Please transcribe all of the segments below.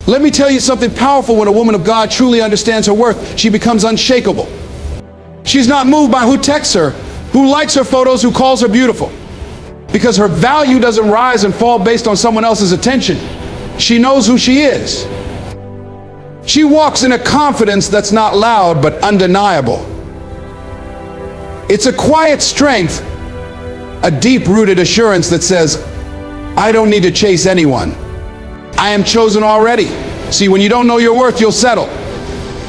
Let me tell you something powerful. When a woman of God truly understands her worth, she becomes unshakable. She's not moved by who texts her, who likes her photos, who calls her beautiful. Because her value doesn't rise and fall based on someone else's attention. She knows who she is. She walks in a confidence that's not loud but undeniable. It's a quiet strength, a deep-rooted assurance that says, I don't need to chase anyone. I am chosen already. See, when you don't know your worth, you'll settle.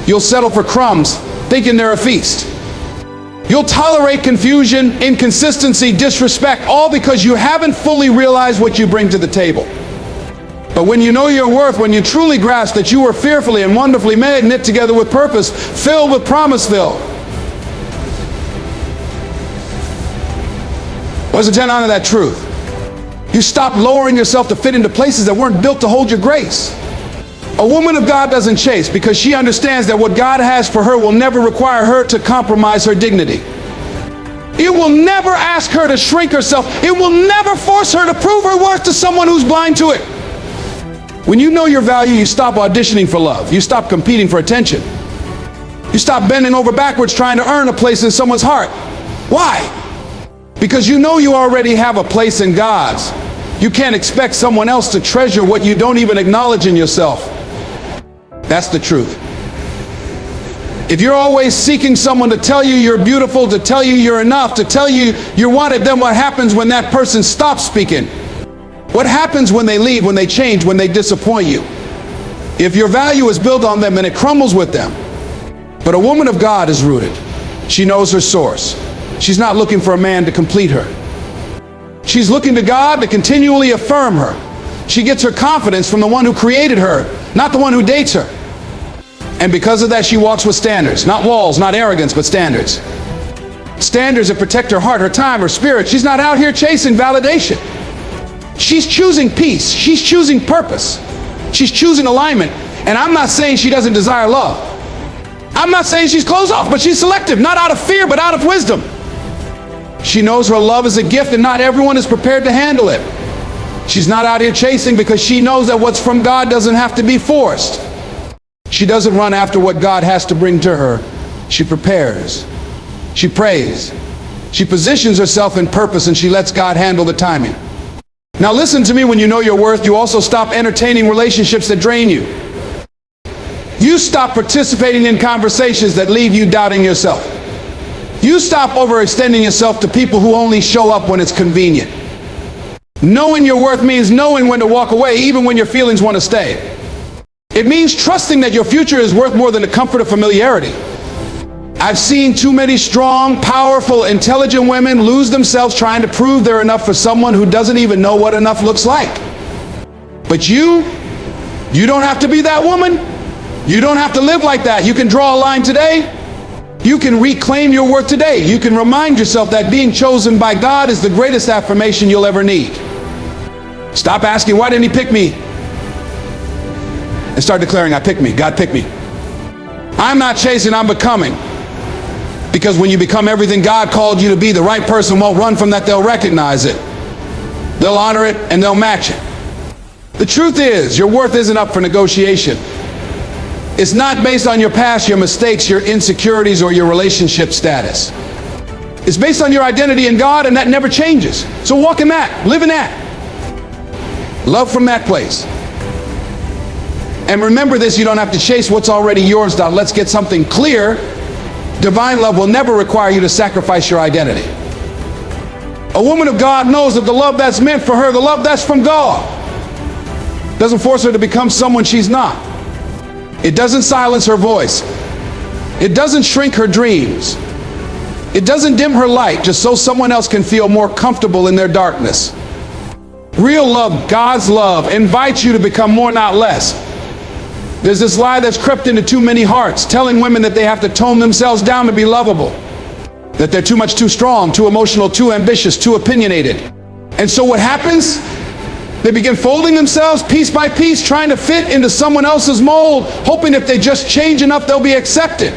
You'll settle for crumbs, thinking they're a feast. You'll tolerate confusion, inconsistency, disrespect, all because you haven't fully realized what you bring to the table. But when you know your worth, when you truly grasp that you were fearfully and wonderfully made, knit together with purpose, filled with promise-filled. Boys and gentlemen, honor that truth. You stop lowering yourself to fit into places that weren't built to hold your grace. A woman of God doesn't chase because she understands that what God has for her will never require her to compromise her dignity. It will never ask her to shrink herself. It will never force her to prove her worth to someone who's blind to it. When you know your value, you stop auditioning for love. You stop competing for attention. You stop bending over backwards trying to earn a place in someone's heart. Why? Because you know you already have a place in God's. You can't expect someone else to treasure what you don't even acknowledge in yourself. That's the truth. If you're always seeking someone to tell you you're beautiful, to tell you you're enough, to tell you you're wanted, then what happens when that person stops speaking? What happens when they leave, when they change, when they disappoint you? If your value is built on them, then it crumbles with them. But a woman of God is rooted. She knows her source. She's not looking for a man to complete her. She's looking to God to continually affirm her. She gets her confidence from the one who created her, not the one who dates her. And because of that, she walks with standards. Not walls, not arrogance, but standards. Standards that protect her heart, her time, her spirit. She's not out here chasing validation. She's choosing peace. She's choosing purpose. She's choosing alignment. And I'm not saying she doesn't desire love. I'm not saying she's closed off, but she's selective, not out of fear, but out of wisdom. She knows her love is a gift and not everyone is prepared to handle it. She's not out here chasing because she knows that what's from God doesn't have to be forced. She doesn't run after what God has to bring to her. She prepares. She prays. She positions herself in purpose and she lets God handle the timing. Now listen to me, when you know your worth, you also stop entertaining relationships that drain you. You stop participating in conversations that leave you doubting yourself. You stop overextending yourself to people who only show up when it's convenient. Knowing your worth means knowing when to walk away, even when your feelings want to stay. It means trusting that your future is worth more than the comfort of familiarity. I've seen too many strong, powerful, intelligent women lose themselves trying to prove they're enough for someone who doesn't even know what enough looks like. But you don't have to be that woman. You don't have to live like that. You can draw a line today. You can reclaim your worth today. You can remind yourself that being chosen by God is the greatest affirmation you'll ever need. Stop asking, why didn't he pick me? And start declaring, I picked me. God picked me. I'm not chasing, I'm becoming. Because when you become everything God called you to be, the right person won't run from that. They'll recognize it. They'll honor it and they'll match it. The truth is, your worth isn't up for negotiation. It's not based on your past, your mistakes, your insecurities, or your relationship status. It's based on your identity in God, and that never changes. So walk in that, live in that. Love from that place. And remember this, you don't have to chase what's already yours. Now let's get something clear. Divine love will never require you to sacrifice your identity. A woman of God knows that the love that's meant for her, the love that's from God, doesn't force her to become someone she's not. It doesn't silence her voice. It doesn't shrink her dreams. It doesn't dim her light just so someone else can feel more comfortable in their darkness. Real love, God's love, invites you to become more, not less. There's this lie that's crept into too many hearts, telling women that they have to tone themselves down to be lovable, that they're too much, too strong, too emotional, too ambitious, too opinionated. And so what happens? They begin folding themselves piece by piece, trying to fit into someone else's mold, hoping if they just change enough, they'll be accepted.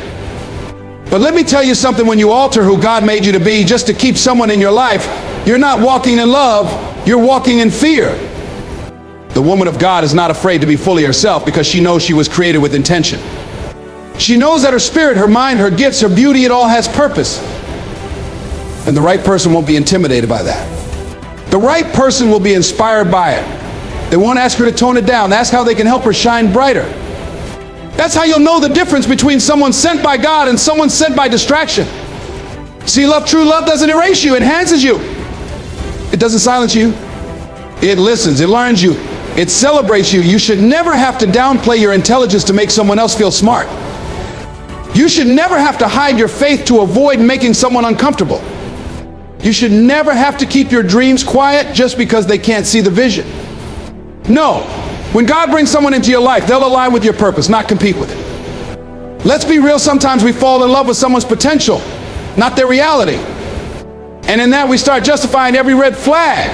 But let me tell you something, when you alter who God made you to be just to keep someone in your life, you're not walking in love, you're walking in fear. The woman of God is not afraid to be fully herself because she knows she was created with intention. She knows that her spirit, her mind, her gifts, her beauty, it all has purpose. And the right person won't be intimidated by that. The right person will be inspired by it. They won't ask her to tone it down. Ask how they can help her shine brighter. That's how you'll know the difference between someone sent by God and someone sent by distraction. See, true love doesn't erase you, it enhances you. It doesn't silence you. It listens, it learns you, it celebrates you. You should never have to downplay your intelligence to make someone else feel smart. You should never have to hide your faith to avoid making someone uncomfortable. You should never have to keep your dreams quiet just because they can't see the vision. No, when God brings someone into your life, they'll align with your purpose, not compete with it. Let's be real, sometimes we fall in love with someone's potential, not their reality. And in that we start justifying every red flag.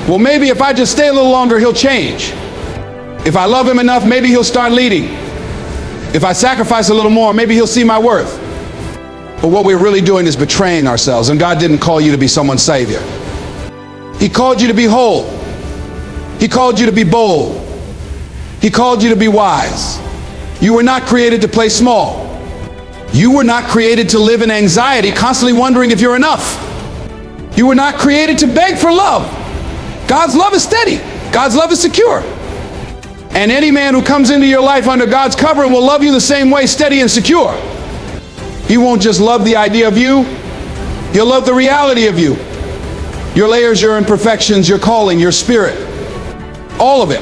Well, maybe if I just stay a little longer, he'll change. If I love him enough, maybe he'll start leading. If I sacrifice a little more, maybe he'll see my worth. But what we're really doing is betraying ourselves, and God didn't call you to be someone's savior. He called you to be whole. He called you to be bold. He called you to be wise. You were not created to play small. You were not created to live in anxiety, constantly wondering if you're enough. You were not created to beg for love. God's love is steady. God's love is secure. And any man who comes into your life under God's covering will love you the same way, steady and secure. He won't just love the idea of you, he'll love the reality of you. Your layers, your imperfections, your calling, your spirit. All of it.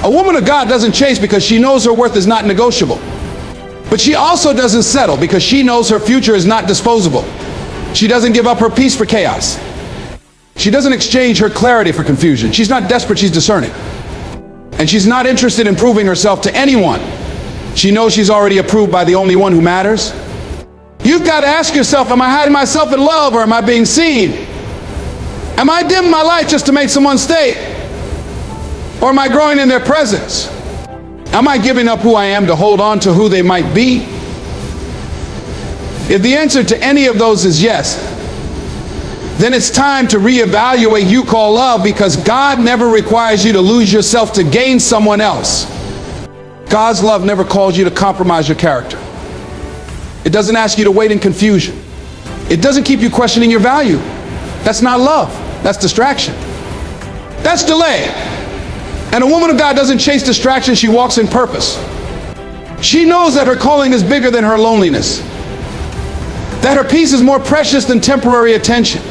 A woman of God doesn't chase because she knows her worth is not negotiable. But she also doesn't settle because she knows her future is not disposable. She doesn't give up her peace for chaos. She doesn't exchange her clarity for confusion. She's not desperate, she's discerning. And she's not interested in proving herself to anyone. She knows she's already approved by the only one who matters. You've got to ask yourself, am I hiding myself in love or am I being seen? Am I dimming my light just to make someone stay? Or am I growing in their presence? Am I giving up who I am to hold on to who they might be? If the answer to any of those is yes, then it's time to reevaluate you call love, because God never requires you to lose yourself to gain someone else. God's love never calls you to compromise your character. It doesn't ask you to wait in confusion. It doesn't keep you questioning your value. That's not love. That's distraction. That's delay. And a woman of God doesn't chase distraction, she walks in purpose. She knows that her calling is bigger than her loneliness, that her peace is more precious than temporary attention,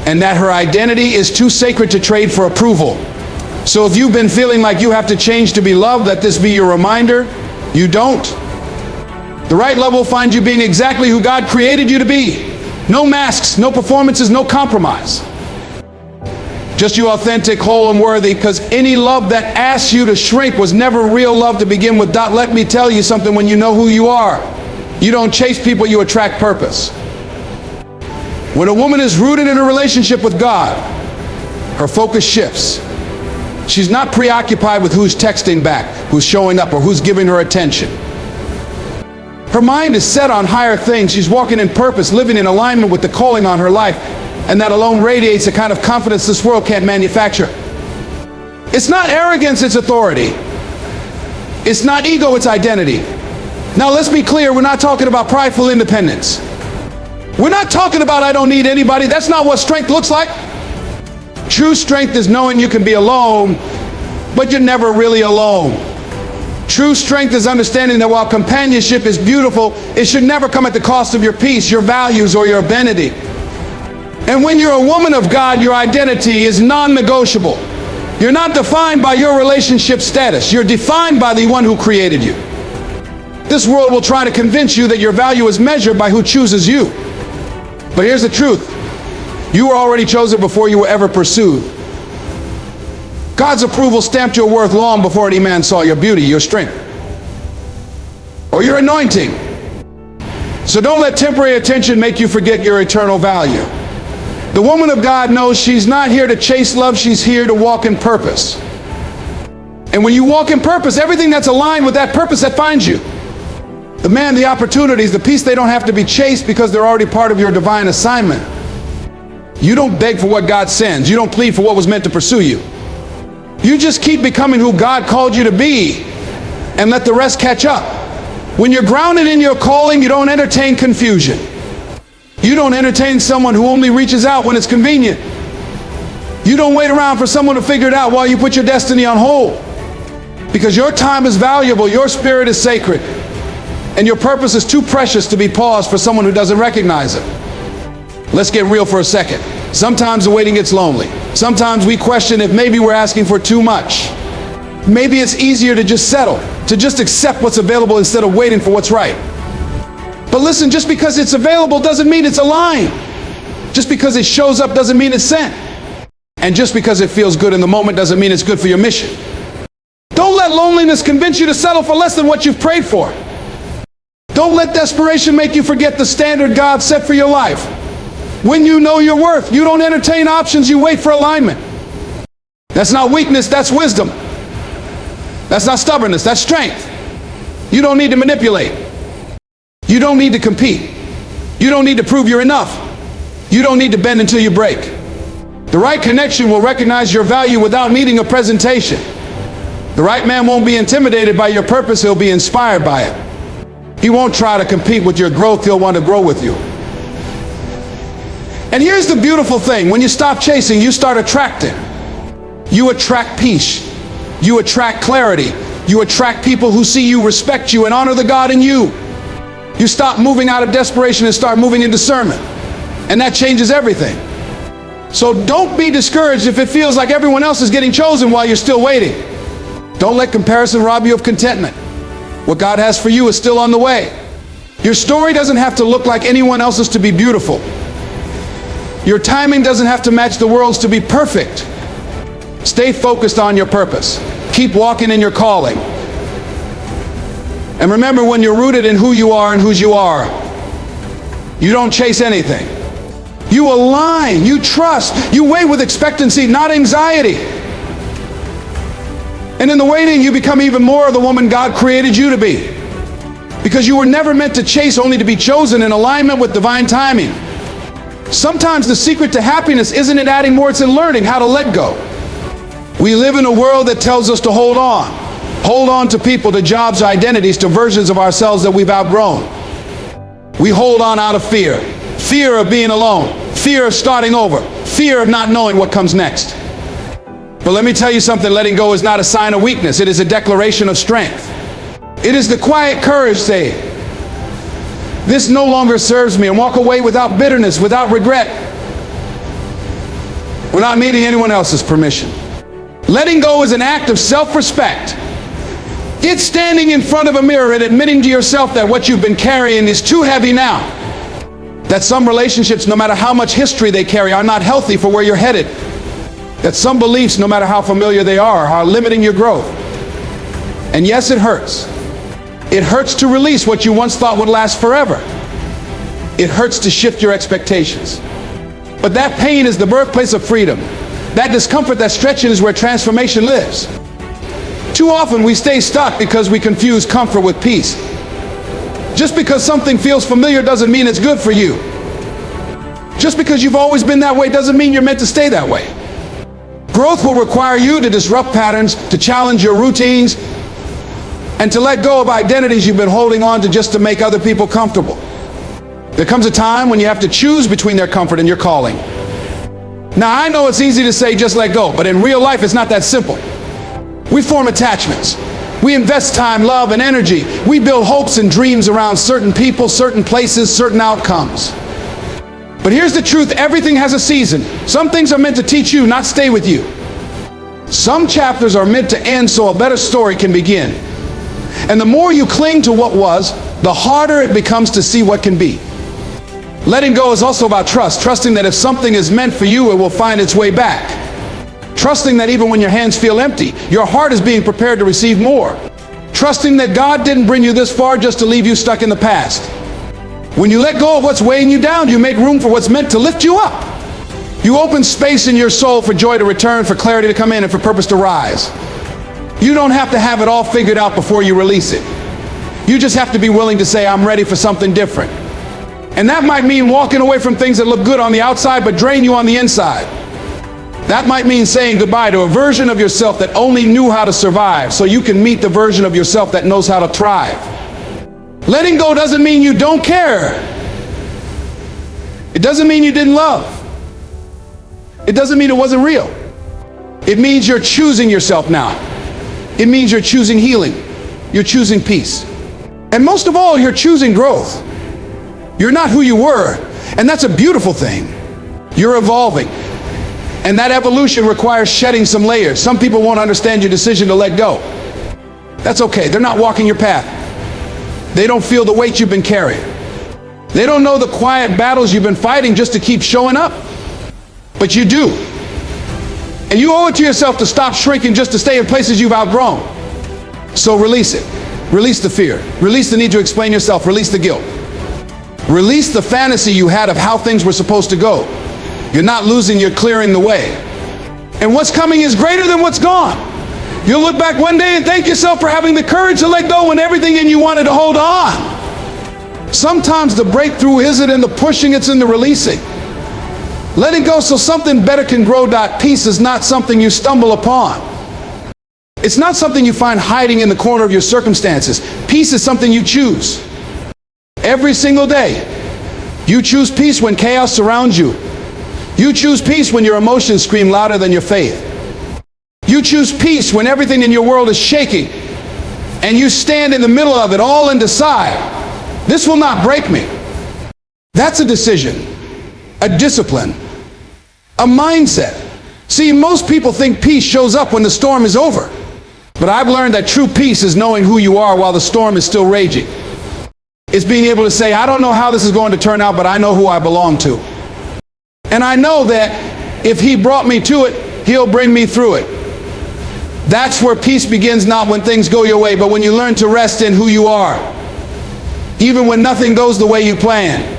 and that her identity is too sacred to trade for approval. So if you've been feeling like you have to change to be loved, let this be your reminder: you don't. The right love will find you being exactly who God created you to be. No masks, no performances, no compromise. Just you, authentic, whole, and worthy, because any love that asks you to shrink was never real love to begin with. Let me tell you something: when you know who you are, you don't chase people, you attract purpose. When a woman is rooted in a relationship with God, her focus shifts. She's not preoccupied with who's texting back, who's showing up, or who's giving her attention. Her mind is set on higher things. She's walking in purpose, living in alignment with the calling on her life, and that alone radiates a kind of confidence this world can't manufacture. It's not arrogance, it's authority. It's not ego, it's identity. Now let's be clear, we're not talking about prideful independence. We're not talking about I don't need anybody. That's not what strength looks like. True strength is knowing you can be alone, but you're never really alone. True strength is understanding that while companionship is beautiful, it should never come at the cost of your peace, your values, or your identity. And when you're a woman of God, your identity is non-negotiable. You're not defined by your relationship status. You're defined by the one who created you. This world will try to convince you that your value is measured by who chooses you. But here's the truth: you were already chosen before you were ever pursued. God's approval stamped your worth long before any man saw your beauty, your strength, or your anointing. So don't let temporary attention make you forget your eternal value. The woman of God knows she's not here to chase love, she's here to walk in purpose. And when you walk in purpose, everything that's aligned with that purpose, that finds you. The man, the opportunities, the peace, they don't have to be chased because they're already part of your divine assignment. You don't beg for what God sends. You don't plead for what was meant to pursue you. You just keep becoming who God called you to be and let the rest catch up. When you're grounded in your calling, you don't entertain confusion. You don't entertain someone who only reaches out when it's convenient. You don't wait around for someone to figure it out while you put your destiny on hold. Because your time is valuable, your spirit is sacred, and your purpose is too precious to be paused for someone who doesn't recognize it. Let's get real for a second. Sometimes the waiting gets lonely. Sometimes we question if maybe we're asking for too much. Maybe it's easier to just settle, to just accept what's available instead of waiting for what's right. But listen, just because it's available doesn't mean it's aligned. Just because it shows up doesn't mean it's sent. And just because it feels good in the moment doesn't mean it's good for your mission. Don't let loneliness convince you to settle for less than what you've prayed for. Don't let desperation make you forget the standard God set for your life. When you know your worth, you don't entertain options, you wait for alignment. That's not weakness, that's wisdom. That's not stubbornness, that's strength. You don't need to manipulate. You don't need to compete. You don't need to prove you're enough. You don't need to bend until you break. The right connection will recognize your value without needing a presentation. The right man won't be intimidated by your purpose, he'll be inspired by it. He won't try to compete with your growth, he'll want to grow with you. And here's the beautiful thing, when you stop chasing, you start attracting. You attract peace. You attract clarity. You attract people who see you, respect you, and honor the God in you. You stop moving out of desperation and start moving in discernment. And that changes everything. So don't be discouraged if it feels like everyone else is getting chosen while you're still waiting. Don't let comparison rob you of contentment. What God has for you is still on the way. Your story doesn't have to look like anyone else's to be beautiful. Your timing doesn't have to match the world's to be perfect. Stay focused on your purpose. Keep walking in your calling. And remember, when you're rooted in who you are and whose you are, you don't chase anything. You align, you trust, you wait with expectancy, not anxiety. And in the waiting, you become even more of the woman God created you to be. Because you were never meant to chase, only to be chosen in alignment with divine timing. Sometimes the secret to happiness isn't in adding more, it's in learning how to let go. We live in a world that tells us to hold on. Hold on to people, to jobs, identities, to versions of ourselves that we've outgrown. We hold on out of fear. Fear of being alone. Fear of starting over. Fear of not knowing what comes next. But let me tell you something, letting go is not a sign of weakness. It is a declaration of strength. It is the quiet courage saying, this no longer serves me, and walk away without bitterness, without regret, without needing anyone else's permission. Letting go is an act of self-respect. It's standing in front of a mirror and admitting to yourself that what you've been carrying is too heavy now. That some relationships, no matter how much history they carry, are not healthy for where you're headed. That some beliefs, no matter how familiar they are limiting your growth. And yes, it hurts. It hurts to release what you once thought would last forever. It hurts to shift your expectations. But that pain is the birthplace of freedom. That discomfort, that stretching, is where transformation lives. Too often we stay stuck because we confuse comfort with peace. Just because something feels familiar doesn't mean it's good for you. Just because you've always been that way doesn't mean you're meant to stay that way. Growth will require you to disrupt patterns, to challenge your routines, and to let go of identities you've been holding on to just to make other people comfortable. There comes a time when you have to choose between their comfort and your calling. Now, I know it's easy to say just let go, but in real life it's not that simple. We form attachments. We invest time, love, and energy. We build hopes and dreams around certain people, certain places, certain outcomes. But here's the truth, everything has a season. Some things are meant to teach you, not stay with you. Some chapters are meant to end so a better story can begin. And the more you cling to what was, the harder it becomes to see what can be. Letting go is also about trust, trusting that if something is meant for you, it will find its way back. Trusting that even when your hands feel empty, your heart is being prepared to receive more. Trusting that God didn't bring you this far just to leave you stuck in the past. When you let go of what's weighing you down, you make room for what's meant to lift you up. You open space in your soul for joy to return, for clarity to come in, and for purpose to rise. You don't have to have it all figured out before you release it. You just have to be willing to say, I'm ready for something different. And that might mean walking away from things that look good on the outside but drain you on the inside. That might mean saying goodbye to a version of yourself that only knew how to survive so you can meet the version of yourself that knows how to thrive. Letting go doesn't mean you don't care. It doesn't mean you didn't love. It doesn't mean it wasn't real. It means you're choosing yourself now. It means you're choosing healing. You're choosing peace. And most of all, you're choosing growth. You're not who you were, and that's a beautiful thing. You're evolving. And that evolution requires shedding some layers. Some people won't understand your decision to let go. That's okay. They're not walking your path. They don't feel the weight you've been carrying. They don't know the quiet battles you've been fighting just to keep showing up. But you do. And you owe it to yourself to stop shrinking just to stay in places you've outgrown. So release it. Release the fear. Release the need to explain yourself. Release the guilt. Release the fantasy you had of how things were supposed to go. You're not losing, you're clearing the way. And what's coming is greater than what's gone. You'll look back one day and thank yourself for having the courage to let go when everything in you wanted to hold on. Sometimes the breakthrough isn't in the pushing, it's in the releasing. Letting go so something better can grow. Peace is not something you stumble upon. It's not something you find hiding in the corner of your circumstances. Peace is something you choose. Every single day. You choose peace when chaos surrounds you. You choose peace when your emotions scream louder than your faith. You choose peace when everything in your world is shaking and you stand in the middle of it all and decide, this will not break me. That's a decision, a discipline, a mindset. See, most people think peace shows up when the storm is over. But I've learned that true peace is knowing who you are while the storm is still raging. It's being able to say, I don't know how this is going to turn out, but I know who I belong to. And I know that if He brought me to it, He'll bring me through it. That's where peace begins, not when things go your way, but when you learn to rest in who you are, even when nothing goes the way you plan.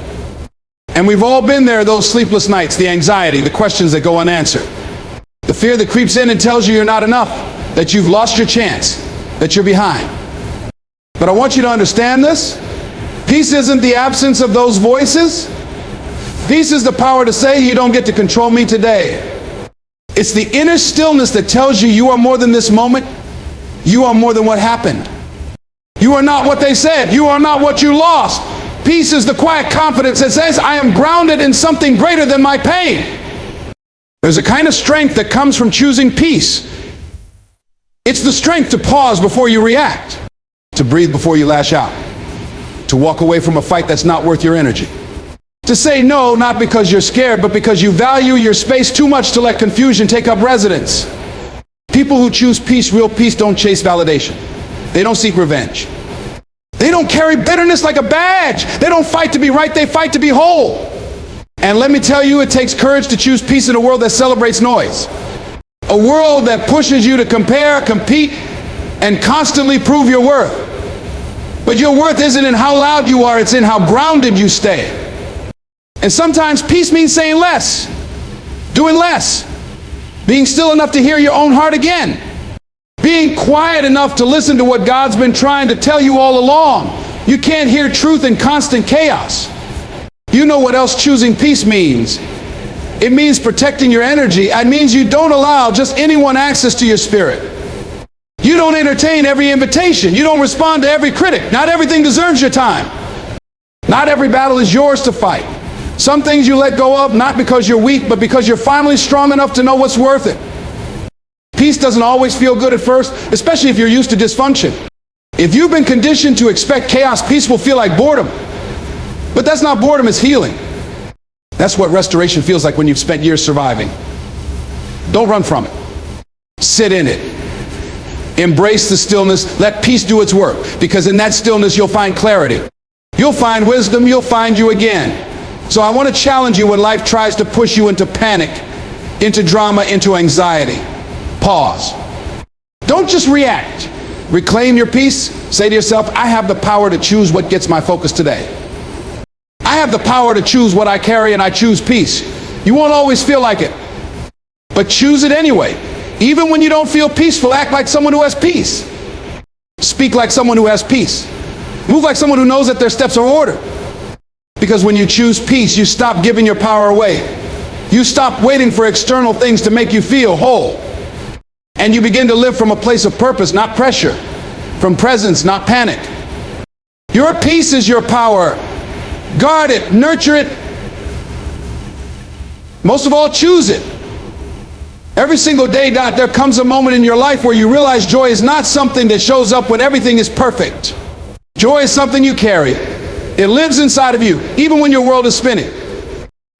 And we've all been there, those sleepless nights, the anxiety, the questions that go unanswered, the fear that creeps in and tells you you're not enough, that you've lost your chance, that you're behind. But I want you to understand this. Peace isn't the absence of those voices. Peace is the power to say, you don't get to control me today. It's the inner stillness that tells you you are more than this moment. You are more than what happened. You are not what they said. You are not what you lost. Peace is the quiet confidence that says, I am grounded in something greater than my pain. There's a kind of strength that comes from choosing peace. It's the strength to pause before you react, to breathe before you lash out, to walk away from a fight that's not worth your energy, to say no, not because you're scared, but because you value your space too much to let confusion take up residence. People who choose peace, real peace, don't chase validation. They don't seek revenge. They don't carry bitterness like a badge. They don't fight to be right, they fight to be whole. And let me tell you, it takes courage to choose peace in a world that celebrates noise. A world that pushes you to compare, compete, and constantly prove your worth. But your worth isn't in how loud you are, it's in how grounded you stay. And sometimes peace means saying less, doing less, being still enough to hear your own heart again, being quiet enough to listen to what God's been trying to tell you all along. You can't hear truth in constant chaos. You know what else choosing peace means. It means protecting your energy. It means you don't allow just anyone access to your spirit. You don't entertain every invitation. You don't respond to every critic. Not everything deserves your time. Not every battle is yours to fight. Some things you let go of, not because you're weak, but because you're finally strong enough to know what's worth it. Peace doesn't always feel good at first, especially if you're used to dysfunction. If you've been conditioned to expect chaos, peace will feel like boredom. But that's not boredom, it's healing. That's what restoration feels like when you've spent years surviving. Don't run from it. Sit in it. Embrace the stillness. Let peace do its work. Because in that stillness, you'll find clarity. You'll find wisdom. You'll find you again. So I want to challenge you when life tries to push you into panic, into drama, into anxiety. Pause. Don't just react. Reclaim your peace. Say to yourself, I have the power to choose what gets my focus today. I have the power to choose what I carry, and I choose peace. You won't always feel like it, but choose it anyway. Even when you don't feel peaceful, act like someone who has peace. Speak like someone who has peace. Move like someone who knows that their steps are ordered. Because when you choose peace, you stop giving your power away. You stop waiting for external things to make you feel whole. And you begin to live from a place of purpose, not pressure. From presence, not panic. Your peace is your power. Guard it, nurture it. Most of all, choose it. Every single day, there comes a moment in your life where you realize joy is not something that shows up when everything is perfect. Joy is something you carry. It lives inside of you, even when your world is spinning.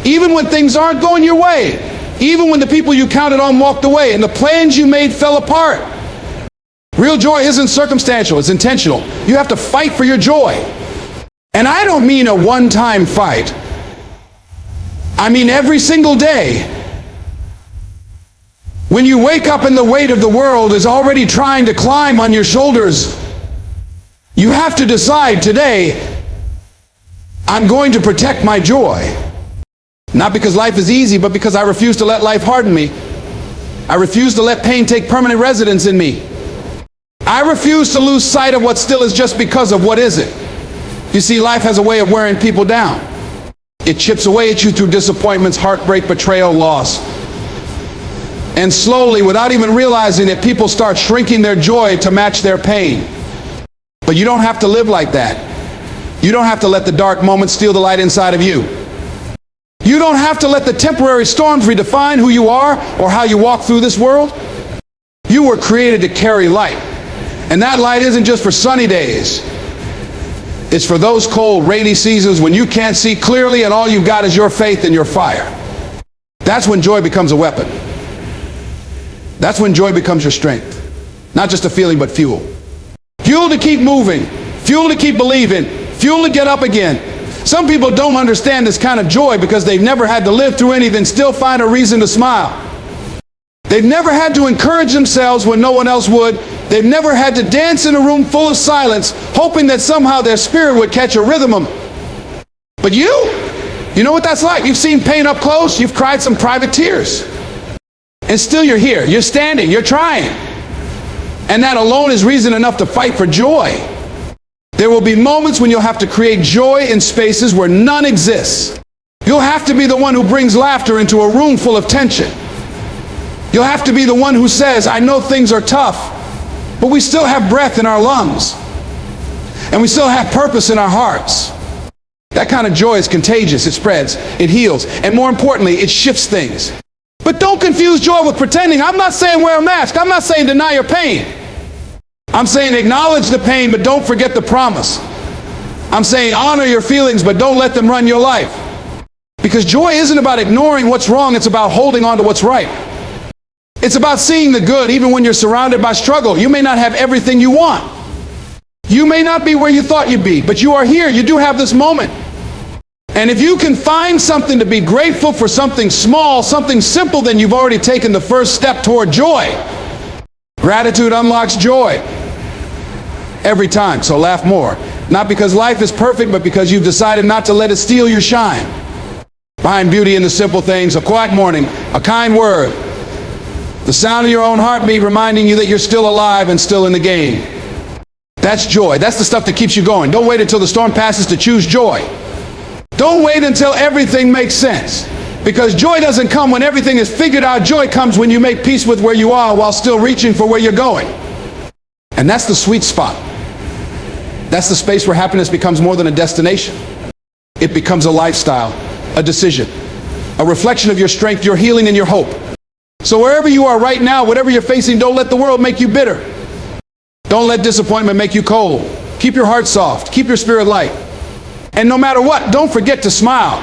Even when things aren't going your way. Even when the people you counted on walked away and the plans you made fell apart. Real joy isn't circumstantial, it's intentional. You have to fight for your joy. And I don't mean a one-time fight. I mean every single day. When you wake up and the weight of the world is already trying to climb on your shoulders, you have to decide today, I'm going to protect my joy. Not because life is easy, but because I refuse to let life harden me. I refuse to let pain take permanent residence in me. I refuse to lose sight of what still is just because of what isn't. You see, life has a way of wearing people down. It chips away at you through disappointments, heartbreak, betrayal, loss. And slowly, without even realizing it, people start shrinking their joy to match their pain. But you don't have to live like that. You don't have to let the dark moments steal the light inside of you. You don't have to let the temporary storms redefine who you are or how you walk through this world. You were created to carry light. And that light isn't just for sunny days. It's for those cold, rainy seasons when you can't see clearly and all you've got is your faith and your fire. That's when joy becomes a weapon. That's when joy becomes your strength. Not just a feeling, but fuel. Fuel to keep moving. Fuel to keep believing. Fuel to get up again. Some people don't understand this kind of joy because they've never had to live through anything, still find a reason to smile. They've never had to encourage themselves when no one else would. They've never had to dance in a room full of silence, hoping that somehow their spirit would catch a rhythm. But you know what that's like. You've seen pain up close. You've cried some private tears. And still you're here. You're standing. You're trying. And that alone is reason enough to fight for joy. There will be moments when you'll have to create joy in spaces where none exists. You'll have to be the one who brings laughter into a room full of tension. You'll have to be the one who says, I know things are tough, but we still have breath in our lungs. And we still have purpose in our hearts. That kind of joy is contagious. It spreads. It heals. And more importantly, it shifts things. But don't confuse joy with pretending. I'm not saying wear a mask. I'm not saying deny your pain. I'm saying acknowledge the pain, but don't forget the promise. I'm saying honor your feelings, but don't let them run your life. Because joy isn't about ignoring what's wrong. It's about holding on to what's right. It's about seeing the good even when you're surrounded by struggle. You may not have everything you want. You may not be where you thought you'd be, but you are here. You do have this moment. And if you can find something to be grateful for, something small, something simple, then you've already taken the first step toward joy. Gratitude unlocks joy. Every time, so laugh more. Not because life is perfect, but because you've decided not to let it steal your shine. Find beauty in the simple things, a quiet morning, a kind word, the sound of your own heartbeat reminding you that you're still alive and still in the game. That's joy. That's the stuff that keeps you going. Don't wait until the storm passes to choose joy. Don't wait until everything makes sense. Because joy doesn't come when everything is figured out. Joy comes when you make peace with where you are while still reaching for where you're going. And that's the sweet spot. That's the space where happiness becomes more than a destination. It becomes a lifestyle, a decision, a reflection of your strength, your healing, and your hope. So wherever you are right now, whatever you're facing, don't let the world make you bitter. Don't let disappointment make you cold. Keep your heart soft. Keep your spirit light. And no matter what, don't forget to smile.